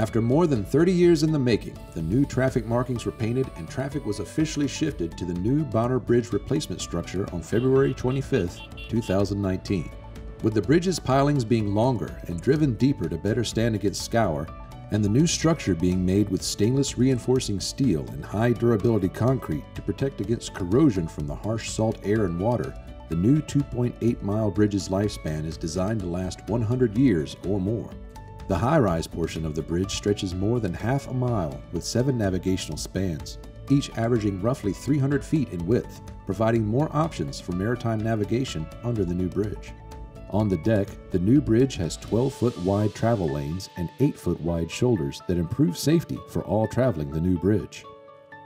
After more than 30 years in the making, the new traffic markings were painted and traffic was officially shifted to the new Bonner Bridge replacement structure on February 25, 2019. With the bridge's pilings being longer and driven deeper to better stand against scour, and the new structure being made with stainless reinforcing steel and high durability concrete to protect against corrosion from the harsh salt air and water, the new 2.8-mile bridge's lifespan is designed to last 100 years or more. The high-rise portion of the bridge stretches more than half a mile with 7 navigational spans, each averaging roughly 300 feet in width, providing more options for maritime navigation under the new bridge. On the deck, the new bridge has 12-foot wide travel lanes and 8-foot wide shoulders that improve safety for all traveling the new bridge.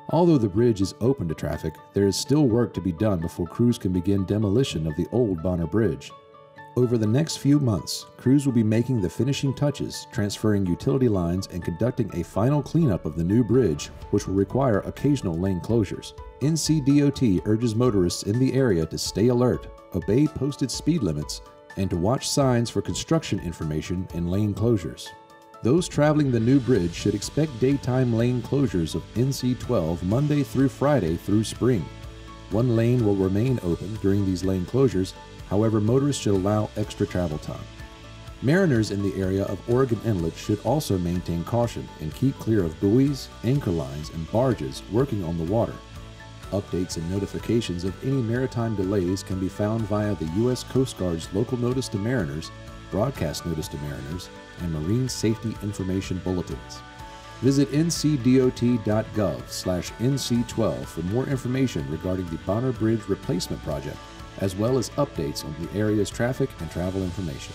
Although the bridge is open to traffic, there is still work to be done before crews can begin demolition of the old Bonner Bridge. Over the next few months, crews will be making the finishing touches, transferring utility lines and conducting a final cleanup of the new bridge, which will require occasional lane closures. NCDOT urges motorists in the area to stay alert, obey posted speed limits, and to watch signs for construction information and lane closures. Those traveling the new bridge should expect daytime lane closures of NC12 Monday through Friday through spring. One lane will remain open during these lane closures, however motorists should allow extra travel time. Mariners in the area of Oregon Inlet should also maintain caution and keep clear of buoys, anchor lines, and barges working on the water. Updates and notifications of any maritime delays can be found via the U.S. Coast Guard's Local Notice to Mariners, Broadcast Notice to Mariners, and Marine Safety Information Bulletins. Visit ncdot.gov/NC12 for more information regarding the Bonner Bridge Replacement Project, as well as updates on the area's traffic and travel information.